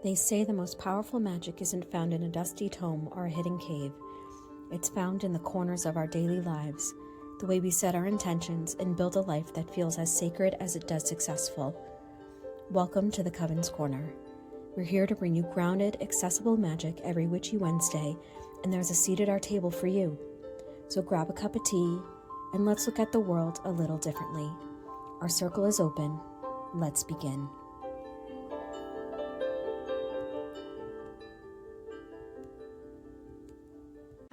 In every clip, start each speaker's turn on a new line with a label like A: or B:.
A: They say the most powerful magic isn't found in a dusty tome or a hidden cave. It's found in the corners of our daily lives, the way we set our intentions and build a life that feels as sacred as it does successful. Welcome to the Coven's Corner. We're here to bring you grounded, accessible magic every witchy Wednesday, and there's a seat at our table for you. So grab a cup of tea, and let's look at the world a little differently. Our circle is open. Let's begin.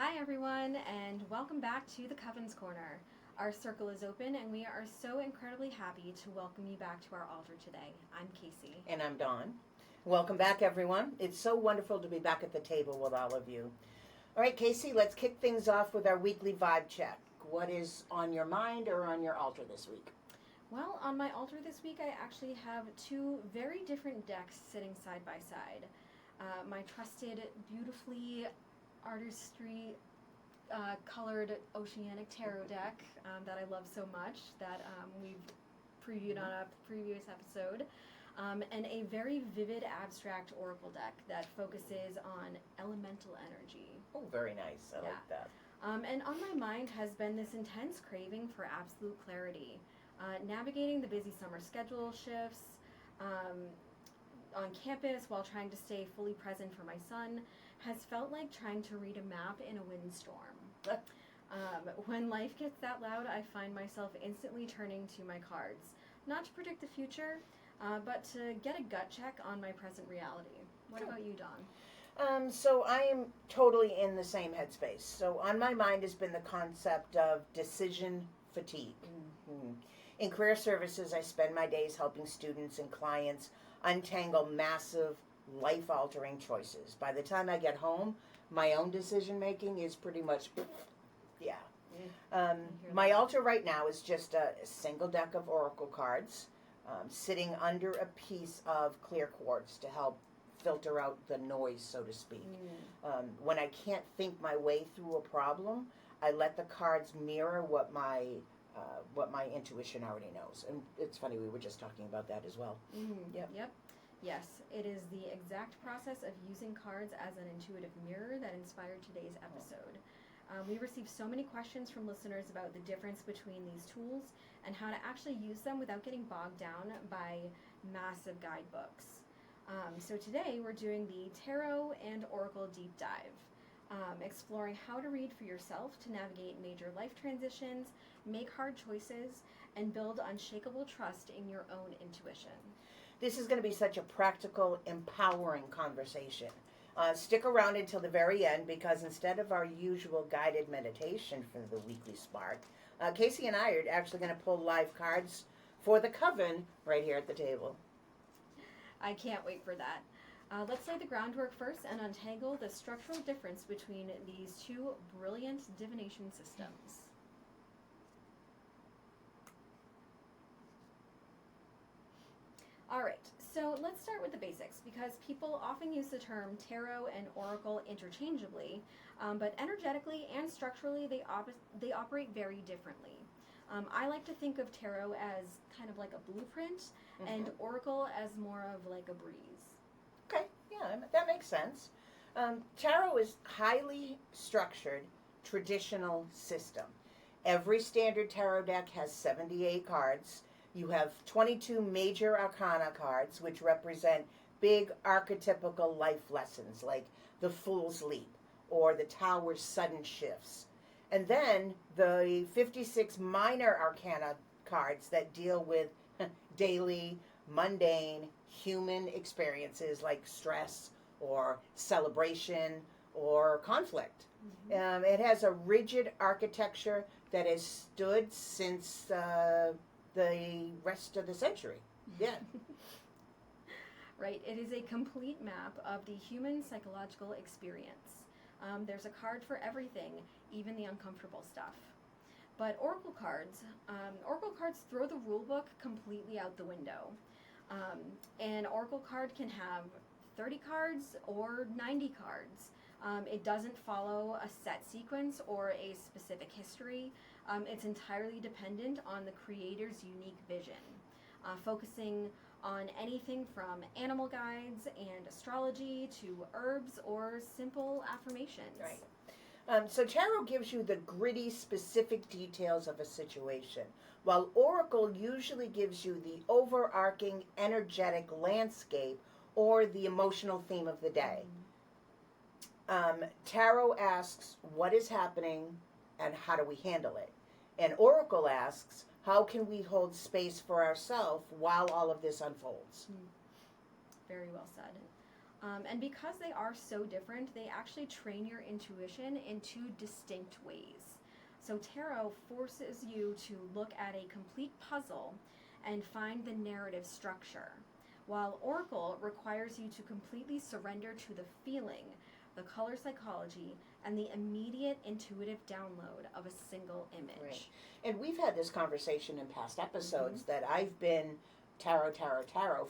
A: Hi everyone, and welcome back to the Coven's Corner. Our circle is open, and we are so incredibly happy to welcome you back to our altar today. I'm Kacey.
B: And I'm Dawn. Welcome back, everyone. It's so wonderful to be back at the table with all of you. All right, Kacey, let's kick things off with our weekly vibe check. What is on your mind or on your altar this week?
A: Well, on my altar this week, I actually have two very different decks sitting side by side. My trusted, beautifully artistry colored Oceanic Tarot deck that I love so much that we've previewed on a previous episode, and a very vivid abstract oracle deck that focuses on elemental energy.
B: Oh, very nice. I like that.
A: And on my mind has been this intense craving for absolute clarity. Navigating the busy summer schedule shifts on campus while trying to stay fully present for my son has felt like trying to read a map in a windstorm. When life gets that loud, I find myself instantly turning to my cards, not to predict the future, but to get a gut check on my present reality. What about you, Dawn?
B: So I am totally in the same headspace. So on my mind has been the concept of decision fatigue. Mm-hmm. In career services, I spend my days helping students and clients untangle massive, life-altering choices. By the time I get home, my own decision-making is pretty much, my altar right now is just a single deck of oracle cards sitting under a piece of clear quartz to help filter out the noise, so to speak. When I can't think my way through a problem, I let the cards mirror what my intuition already knows. And it's funny, we were just talking about that as well.
A: Yep. Yes, it is the exact process of using cards as an intuitive mirror that inspired today's episode. We received so many questions from listeners about the difference between these tools and how to actually use them without getting bogged down by massive guidebooks. So today we're doing the Tarot and Oracle Deep Dive, exploring how to read for yourself to navigate major life transitions, make hard choices, and build unshakable trust in your own intuition.
B: This is going to be such a practical, empowering conversation. Stick around until the very end, because instead of our usual guided meditation for the weekly spark, Kacey and I are actually going to pull live cards for the Coven right here at the table.
A: I can't wait for that. Let's lay the groundwork first and untangle the structural difference between these two brilliant divination systems. All right, so let's start with the basics, because people often use the term tarot and oracle interchangeably, but energetically and structurally they operate very differently. I like to think of tarot as kind of like a blueprint, and oracle as more of like a breeze.
B: Okay, yeah, that makes sense. Tarot is highly structured, traditional system. Every standard tarot deck has 78 cards. You have 22 major arcana cards, which represent big archetypical life lessons, like the Fool's Leap or the Tower's sudden shifts. And then the 56 minor arcana cards that deal with daily, mundane, human experiences like stress or celebration or conflict. It has a rigid architecture that has stood since the rest of the century. Yeah.
A: Right. It is a complete map of the human psychological experience. There's a card for everything, even the uncomfortable stuff. But oracle cards throw the rule book completely out the window. An oracle card can have 30 cards or 90 cards. It doesn't follow a set sequence or a specific history. It's entirely dependent on the creator's unique vision. focusing on anything from animal guides and astrology to herbs or simple affirmations.
B: Right. So tarot gives you the gritty, specific details of a situation, while oracle usually gives you the overarching, energetic landscape or the emotional theme of the day. Tarot asks, what is happening and how do we handle it? And oracle asks, how can we hold space for ourselves while all of this unfolds?
A: Very well said. And because they are so different, they actually train your intuition in two distinct ways. So tarot forces you to look at a complete puzzle and find the narrative structure, while oracle requires you to completely surrender to the feeling, the color psychology, and the immediate intuitive download of a single image.
B: Right. And we've had this conversation in past episodes that I've been tarot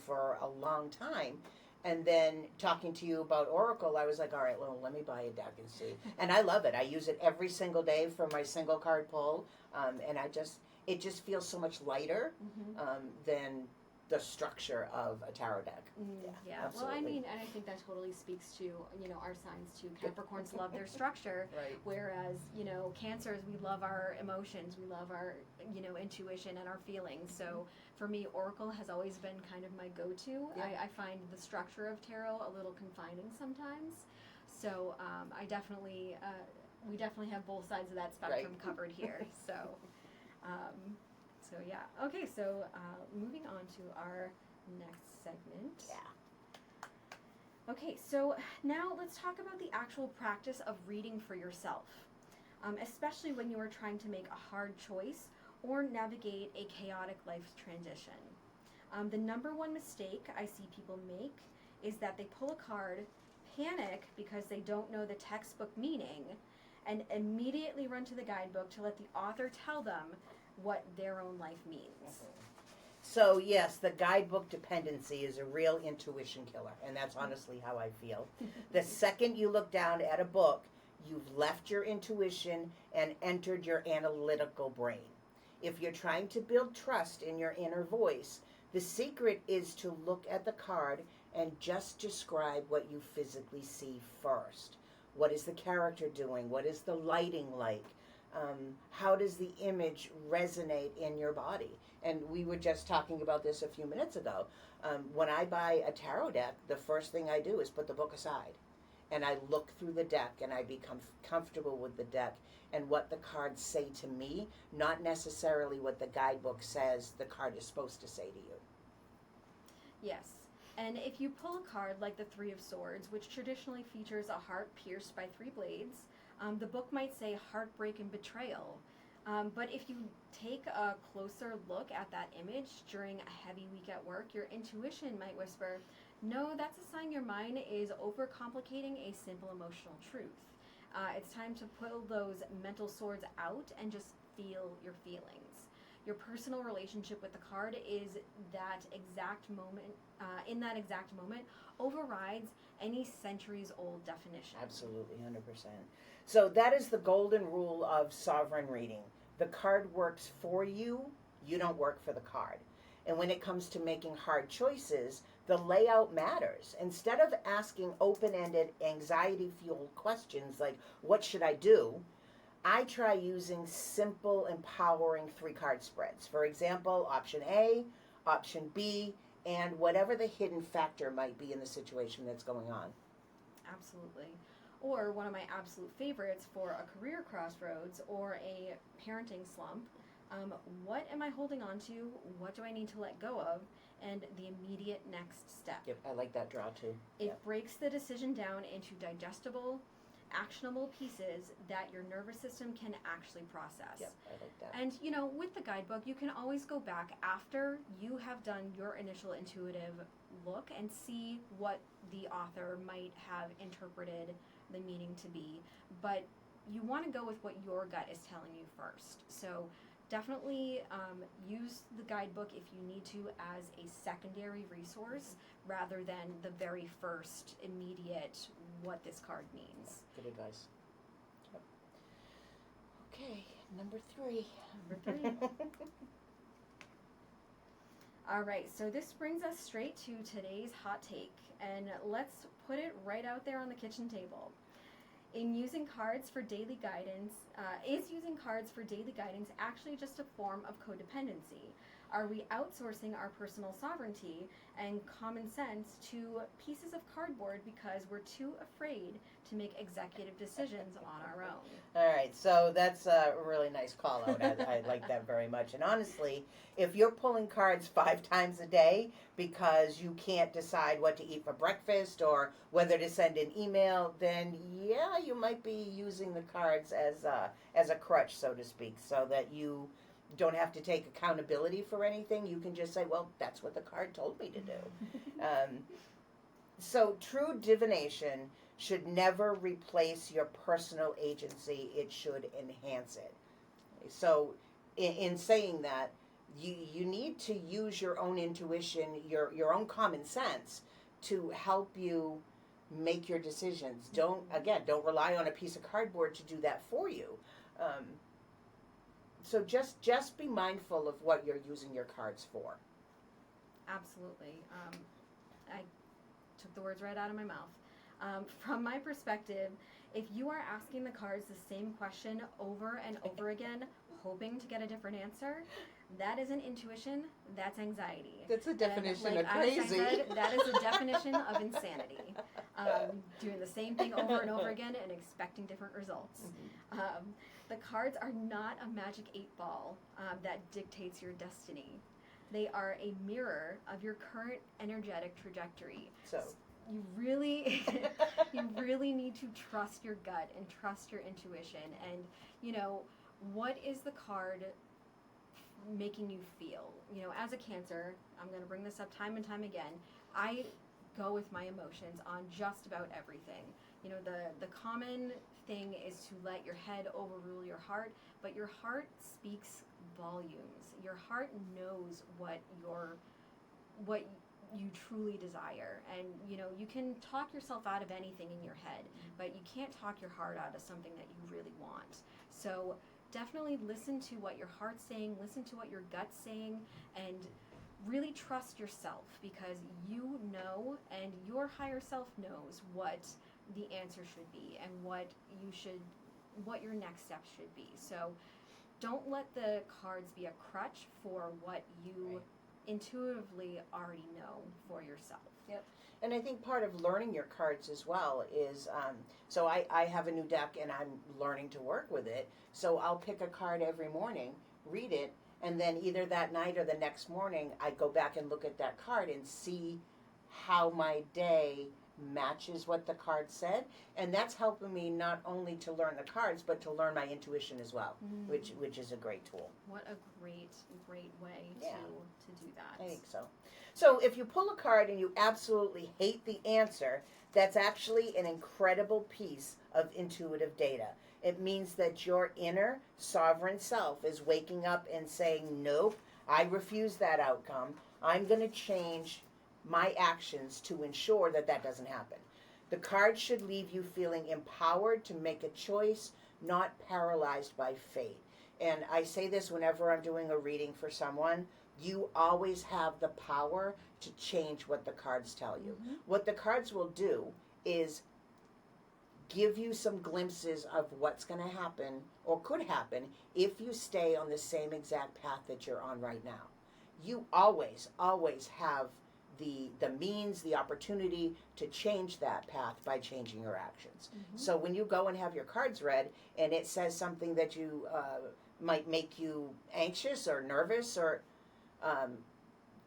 B: for a long time. And then talking to you about oracle, I was like, all right, well, let me buy a deck and see. And I love it. I use it every single day for my single card pull. And it just feels so much lighter than the structure of a tarot deck.
A: Yeah. Well, I mean, and I think that totally speaks to, our signs too. Capricorns love their structure,
B: right.
A: Whereas, Cancers, we love our emotions, we love our, intuition and our feelings. So for me, oracle has always been kind of my go-to.
B: Yeah.
A: I find the structure of tarot a little confining sometimes. So we definitely have both sides of that spectrum covered here. So yeah. Okay, so moving on to our next segment.
B: Yeah.
A: Okay, so now let's talk about the actual practice of reading for yourself, especially when you are trying to make a hard choice or navigate a chaotic life transition. The number one mistake I see people make is that they pull a card, panic because they don't know the textbook meaning, and immediately run to the guidebook to let the author tell them what their own life means.
B: So yes, the guidebook dependency is a real intuition killer, and that's honestly how I feel. The second you look down at a book, you've left your intuition and entered your analytical brain. If you're trying to build trust in your inner voice, the secret is to look at the card and just describe what you physically see first. What is the character doing? What is the lighting like? How does the image resonate in your body? And we were just talking about this a few minutes ago. When I buy a tarot deck, the first thing I do is put the book aside. And I look through the deck and I become comfortable with the deck and what the cards say to me, not necessarily what the guidebook says the card is supposed to say to you.
A: Yes. And if you pull a card like the Three of Swords, which traditionally features a heart pierced by three blades, the book might say heartbreak and betrayal. But if you take a closer look at that image during a heavy week at work, your intuition might whisper, no, that's a sign your mind is overcomplicating a simple emotional truth. It's time to pull those mental swords out and just feel your feelings. Your personal relationship with the card is that exact moment, in that exact moment, overrides any centuries-old definition.
B: Absolutely, 100%. So that is the golden rule of sovereign reading. The card works for you, you don't work for the card. And when it comes to making hard choices, the layout matters. Instead of asking open-ended, anxiety-fueled questions like, what should I do? I try using simple, empowering 3-card spreads. For example, option A, option B, and whatever the hidden factor might be in the situation that's going on.
A: Absolutely. Or one of my absolute favorites for a career crossroads or a parenting slump, what am I holding on to? What do I need to let go of? And the immediate next step.
B: Yep, I like that draw too.
A: It breaks the decision down into digestible, actionable pieces that your nervous system can actually process.
B: Yep, I like that.
A: And, with the guidebook, you can always go back after you have done your initial intuitive look and see what the author might have interpreted the meaning to be. But you want to go with what your gut is telling you first. So definitely use the guidebook if you need to as a secondary resource rather than the very first immediate what this card means.
B: Good advice. Yep. Okay, number 3.
A: Number 3. All right, so this brings us straight to today's hot take, and let's put it right out there on the kitchen table. In using cards for daily guidance, is using cards for daily guidance actually just a form of codependency? Are we outsourcing our personal sovereignty and common sense to pieces of cardboard because we're too afraid to make executive decisions on our own?
B: All right, so that's a really nice call out. I like that very much. And honestly, if you're pulling cards 5 times a day because you can't decide what to eat for breakfast or whether to send an email, then yeah, you might be using the cards as a crutch, so to speak, so that you don't have to take accountability for anything. You can just say, well, that's what the card told me to do. So true divination should never replace your personal agency. It should enhance it. So in saying that, you need to use your own intuition, your own common sense to help you make your decisions. Don't rely on a piece of cardboard to do that for you. So just be mindful of what you're using your cards for.
A: Absolutely. I took the words right out of my mouth. From my perspective, if you are asking the cards the same question over and over again, hoping to get a different answer, that isn't intuition, that's anxiety.
B: That's a definition
A: of
B: crazy.
A: As I said, that is a definition of insanity. Doing the same thing over and over again and expecting different results. Mm-hmm. The cards are not a magic 8-ball that dictates your destiny. They are a mirror of your current energetic trajectory.
B: So
A: you really need to trust your gut and trust your intuition. And, what is the card making you feel? As a Cancer, I'm going to bring this up time and time again, I go with my emotions on just about everything. The common thing is to let your head overrule your heart, but your heart speaks volumes. Your heart knows what you truly desire, and you can talk yourself out of anything in your head, but you can't talk your heart out of something that you really want. So definitely listen to what your heart's saying, listen to what your gut's saying, and really trust yourself, because you know, and your higher self knows what the answer should be and what your next steps should be. So don't let the cards be a crutch for what you intuitively already know for yourself.
B: Yep. And I think part of learning your cards as well is, so I have a new deck and I'm learning to work with it. So I'll pick a card every morning, read it, and then either that night or the next morning, I go back and look at that card and see how my day matches what the card said. And that's helping me not only to learn the cards, but to learn my intuition as well, which is a great tool.
A: What a great way to do that.
B: I think so. So if you pull a card and you absolutely hate the answer, that's actually an incredible piece of intuitive data. It means that your inner sovereign self is waking up and saying, nope, I refuse that outcome. I'm going to change my actions to ensure that that doesn't happen. The card should leave you feeling empowered to make a choice, not paralyzed by fate. And I say this whenever I'm doing a reading for someone. You always have the power to change what the cards tell you. Mm-hmm. What the cards will do is give you some glimpses of what's going to happen or could happen if you stay on the same exact path that you're on right now. You always have the means, the opportunity to change that path by changing your actions. Mm-hmm. So when you go and have your cards read and it says something that you might make you anxious or nervous, or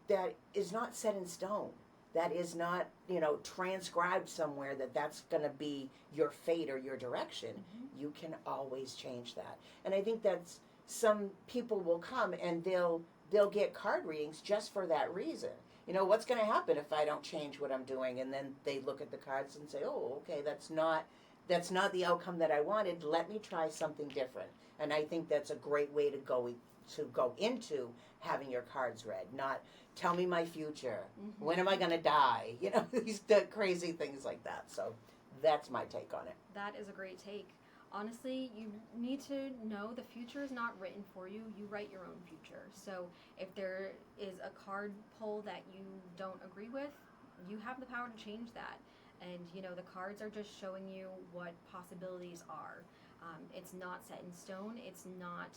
B: that is not set in stone. That is not, transcribed somewhere that's going to be your fate or your direction. Mm-hmm. You can always change that. And I think that's, some people will come and they'll get card readings just for that reason. What's going to happen if I don't change what I'm doing? And then they look at the cards and say, oh, okay, that's not the outcome that I wanted. Let me try something different. And I think that's a great way to go into having your cards read. Not tell me my future. Mm-hmm. When am I going to die? These crazy things like that. So that's my take on it.
A: That is a great take. honestly, you need to know the future is not written for you. You write your own future. So if there is a card pull that you don't agree with, you have the power to change that. And the cards are just showing you what possibilities are. It's not set in stone. It's not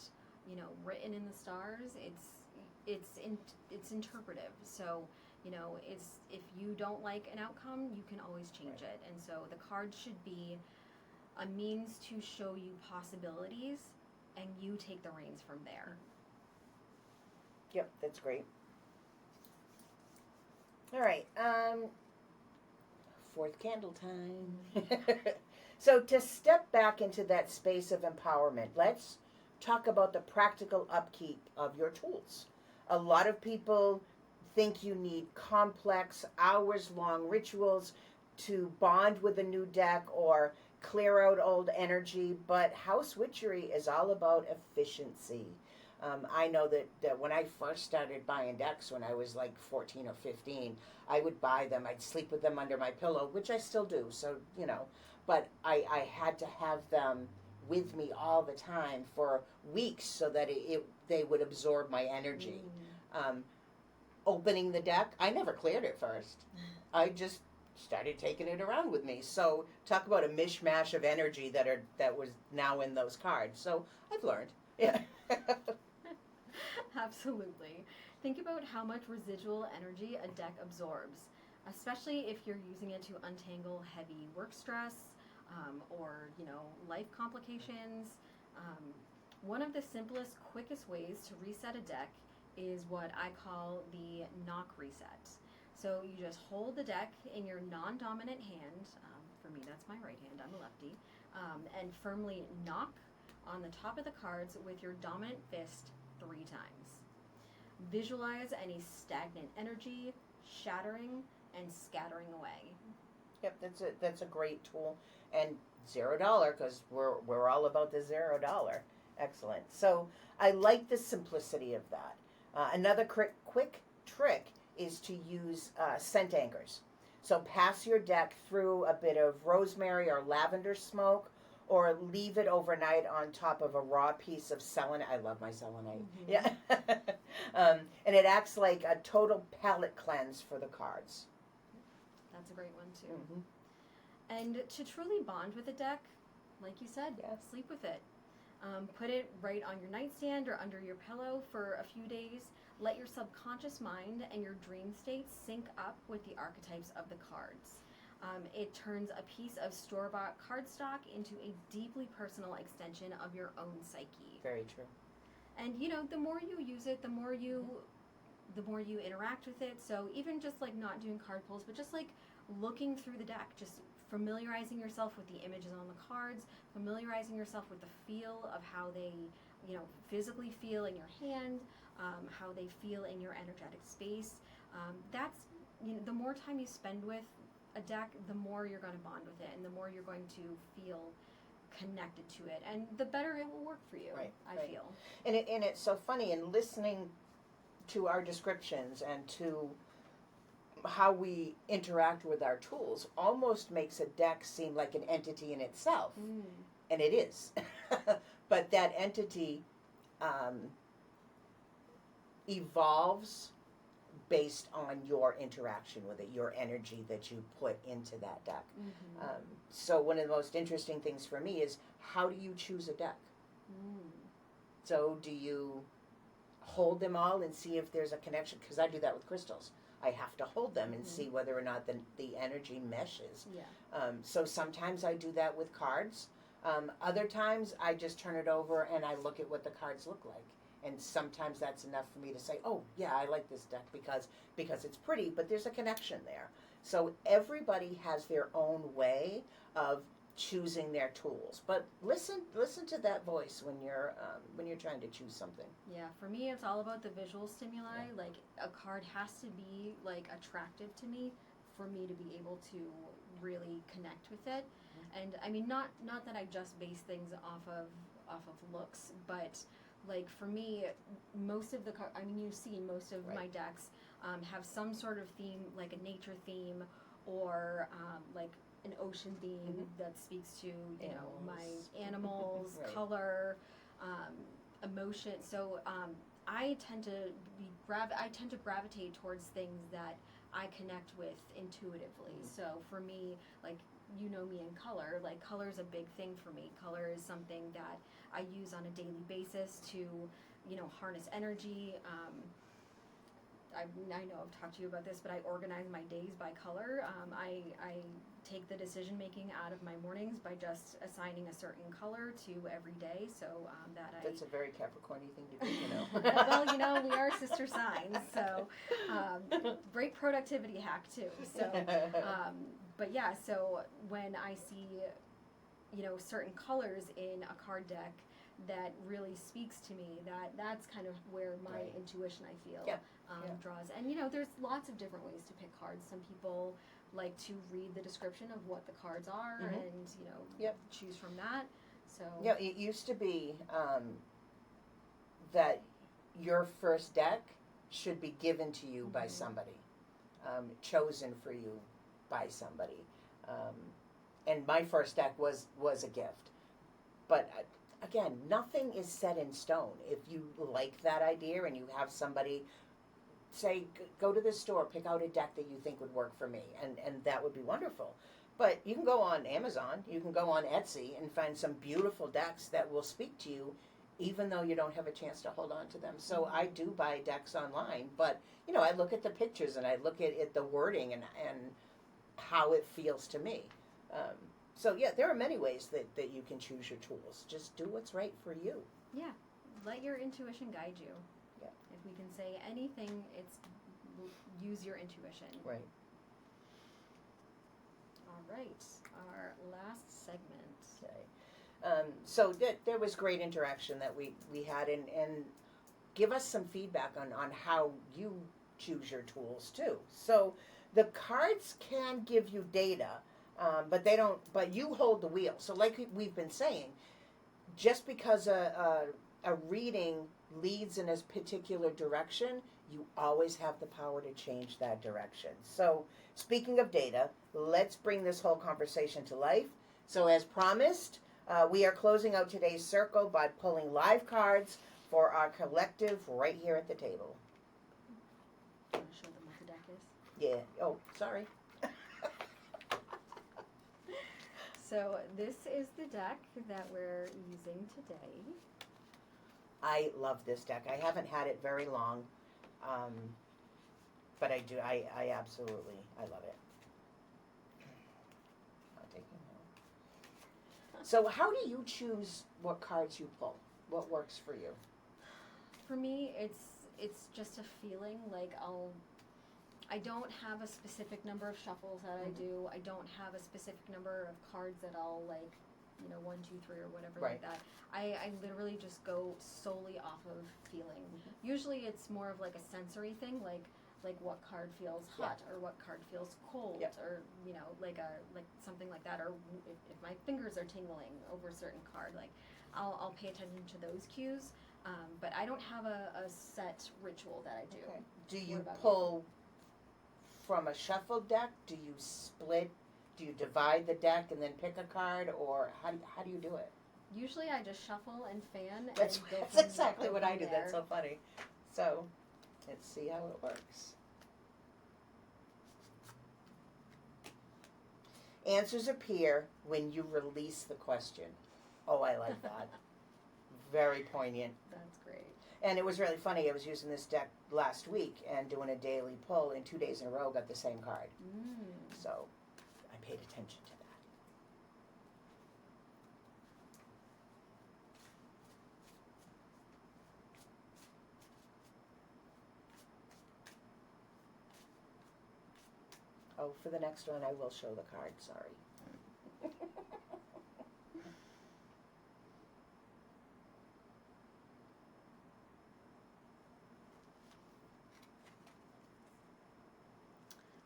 A: written in the stars. It's interpretive. So it's, if you don't like an outcome, you can always change it. And so the cards should be a means to show you possibilities, and you take the reins from there.
B: Yep, that's great. All right, fourth candle time. So to step back into that space of empowerment, let's talk about the practical upkeep of your tools. A lot of people think you need complex, hours-long rituals to bond with a new deck or clear out old energy, but house witchery is all about efficiency. I know that when I first started buying decks when I was like 14 or 15, I would buy them. I'd sleep with them under my pillow, which I still do, so, but I had to have them with me all the time for weeks so that they would absorb my energy. Opening the deck, I never cleared it first. I just started taking it around with me. So talk about a mishmash of energy that was now in those cards. So I've learned. Yeah.
A: Absolutely. Think about how much residual energy a deck absorbs, especially if you're using it to untangle heavy work stress, or life complications. One of the simplest, quickest ways to reset a deck is what I call the knock reset. So you just hold the deck in your non-dominant hand. For me, that's my right hand. I'm a lefty. And firmly knock on the top of the cards with your dominant fist 3 times. Visualize any stagnant energy shattering and scattering away.
B: Yep, that's a great tool, and $0 because we're all about the $0. Excellent. So I like the simplicity of that. Another quick trick is to use scent anchors. So pass your deck through a bit of rosemary or lavender smoke, or leave it overnight on top of a raw piece of selenite. I love my selenite. Mm-hmm. Yeah. And it acts like a total palate cleanse for the cards.
A: That's a great one too.
B: Mm-hmm.
A: And to truly bond with a deck, like you said, sleep with it. Put it right on your nightstand or under your pillow for a few days. Let your subconscious mind and your dream states sync up with the archetypes of the cards. It turns a piece of store-bought cardstock into a deeply personal extension of your own psyche.
B: Very true.
A: And the more you use it, the more you interact with it. So even just like not doing card pulls, but just like looking through the deck, just familiarizing yourself with the images on the cards, familiarizing yourself with the feel of how they, physically feel in your hand, how they feel in your energetic space. That's, the more time you spend with a deck, the more you're going to bond with it, and the more you're going to feel connected to it, and the better it will work for you.
B: Right,
A: I feel.
B: And it's so funny in listening to our descriptions and to how we interact with our tools almost makes a deck seem like an entity in itself. And it is. But that entity evolves based on your interaction with it, your energy that you put into that deck. Mm-hmm. So one of the most interesting things for me is, how do you choose a deck? So do you hold them all and see if there's a connection? Because I do that with crystals. I have to hold them and see whether or not the energy meshes.
A: Yeah.
B: So sometimes I do that with cards. Other times I just turn it over and I look at what the cards look like. And sometimes that's enough for me to say, oh, yeah, I like this deck because it's pretty, but there's a connection there. So everybody has their own way of choosing their tools. But listen to that voice when you're trying to choose something.
A: Yeah, for me, it's all about the visual stimuli. Yeah. Like, a card has to be, like, attractive to me for me to be able to really connect with it. Mm-hmm. And, I mean, not that I just base things off of looks, but like for me, most of you've seen most of my decks have some sort of theme, like a nature theme, or like an ocean theme that speaks to, you know, my animals,
B: Right.
A: color, emotion. So I tend to gravitate towards things that I connect with intuitively. So for me, like, you know me in color, like color is a big thing for me. Color is something that I use on a daily basis to, you know, harness energy. I know I've talked to you about this, but I organize my days by color. I take the decision making out of my mornings by just assigning a certain color to every day, so that I.
B: That's a very Capricorny thing to do, you know.
A: Well, you know, we are sister signs, so great productivity hack too. So, but yeah, so when I see, you know, certain colors in a card deck that really speaks to me, that's kind of where my
B: Right.
A: intuition, I feel,
B: Yeah.
A: draws. And you know, there's lots of different ways to pick cards. Some people like to read the description of what the cards are and, you know,
B: Yep.
A: choose from that. So
B: You know, it used to be that your first deck should be given to you by somebody, chosen for you by somebody. And my first deck was a gift. But again, nothing is set in stone. If you like that idea and you have somebody say, go to this store, pick out a deck that you think would work for me, and that would be wonderful. But you can go on Amazon, you can go on Etsy and find some beautiful decks that will speak to you, even though you don't have a chance to hold on to them. So I do buy decks online, but, you know, I look at the pictures and I look at the wording and how it feels to me. So, yeah, there are many ways that you can choose your tools. Just do what's right for you.
A: yeah, let your intuition guide you.
B: Yeah.
A: If we can say anything, it's use your intuition.
B: Right.
A: All right, our last segment.
B: Okay. So there was great interaction that we had, and give us some feedback on how you choose your tools too. So the cards can give you data, but they don't. But you hold the wheel. So like we've been saying, just because a reading leads in a particular direction, you always have the power to change that direction. So speaking of data, let's bring this whole conversation to life. So as promised, we are closing out today's circle by pulling live cards for our collective right here at the table.
A: Want to show them what the deck is?
B: Yeah. Oh, sorry.
A: So this is the deck that we're using today.
B: I love this deck. I haven't had it very long, but I do. I absolutely, I love it. I'll take it now. So how do you choose what cards you pull? What works for you?
A: For me, it's just a feeling. Like I don't have a specific number of shuffles that I do. I don't have a specific number of cards that I'll like, you know, 1, 2, 3 or whatever like that. I literally just go solely off of feeling. Usually it's more of like a sensory thing, like what card feels hot or what card feels cold or, you know, like something like that, or if my fingers are tingling over a certain card, like I'll pay attention to those cues. But I don't have a set ritual that I do.
B: Okay. Do you
A: What about
B: pull from a shuffled deck? Do you split? Do you divide the deck and then pick a card, or how do you do it?
A: Usually I just shuffle and fan.
B: That's
A: and go
B: exactly what I do.
A: there.
B: That's so funny. So let's see how it works. Answers appear when you release the question. Oh, I like that. Very poignant.
A: That's great.
B: And it was really funny. I was using this deck last week and doing a daily pull, and 2 days in a row got the same card. So I paid attention to that. Oh, for the next one, I will show the card. Sorry.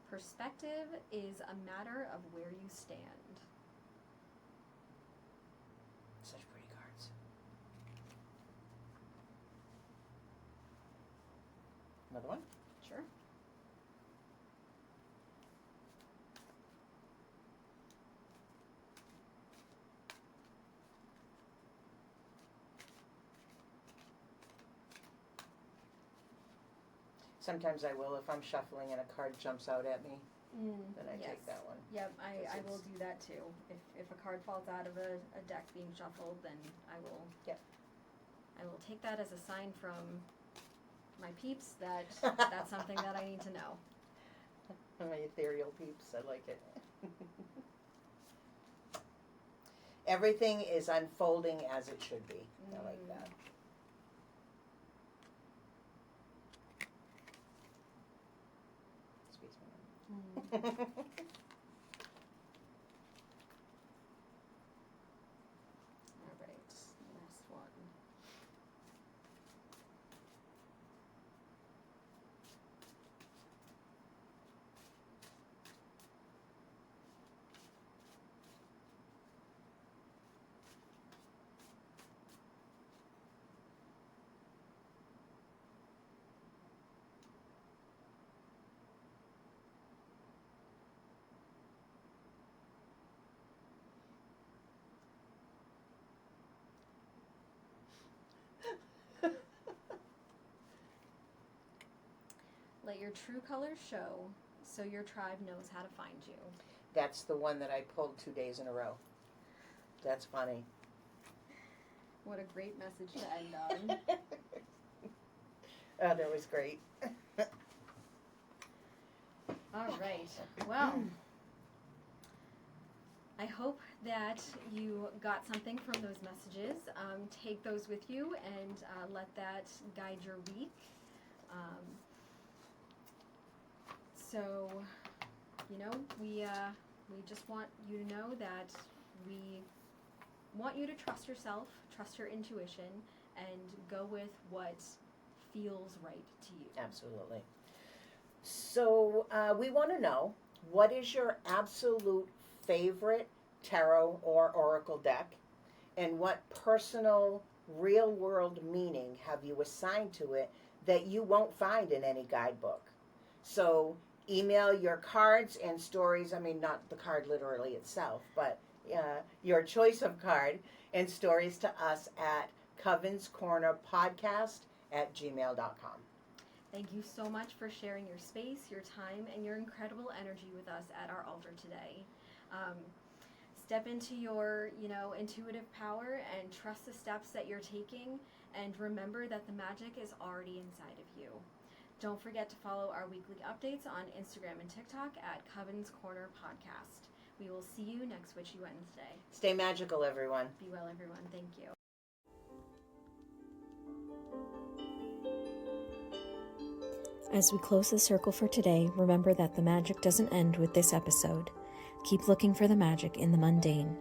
A: Perspective is a matter of where you stand.
B: Such pretty cards. Another one?
A: Sure.
B: Sometimes I will if I'm shuffling and a card jumps out at me. Then I
A: yes.
B: take that one.
A: Yep, I will do that too. If a card falls out of a deck being shuffled, then I will.
B: Yep.
A: I will take that as a sign from my peeps that that's something that I need to know.
B: My ethereal peeps, I like it. Everything is unfolding as it should be. I like that. Excuse me.
A: All right, last one. Let your true colors show, so your tribe knows how to find you.
B: That's the one that I pulled 2 days in a row. That's funny.
A: What a great message to end on.
B: Oh, that was great.
A: All right. Well, I hope that you got something from those messages. Take those with you and let that guide your week. So, we just want you to know that we want you to trust yourself, trust your intuition, and go with what feels right to you.
B: Absolutely. So we want to know, what is your absolute favorite tarot or oracle deck, and what personal real-world meaning have you assigned to it that you won't find in any guidebook? So email your cards and stories, not the card literally itself, but your choice of card and stories to us at covenscornerpodcast@gmail.com.
A: Thank you so much for sharing your space, your time, and your incredible energy with us at our altar today. Step into your, intuitive power and trust the steps that you're taking, and remember that the magic is already inside of you. Don't forget to follow our weekly updates on Instagram and TikTok at Coven's Corner Podcast. We will see you next Witchy Wednesday.
B: Stay magical, everyone.
A: Be well, everyone. Thank you. As we close the circle for today, remember that the magic doesn't end with this episode. Keep looking for the magic in the mundane.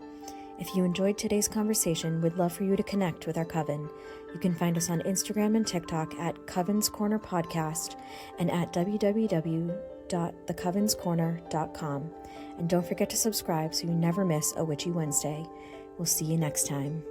A: If you enjoyed today's conversation, we'd love for you to connect with our Coven. You can find us on Instagram and TikTok at Coven's Corner Podcast and at www.thecovenscorner.com. And don't forget to subscribe so you never miss a Witchy Wednesday. We'll see you next time.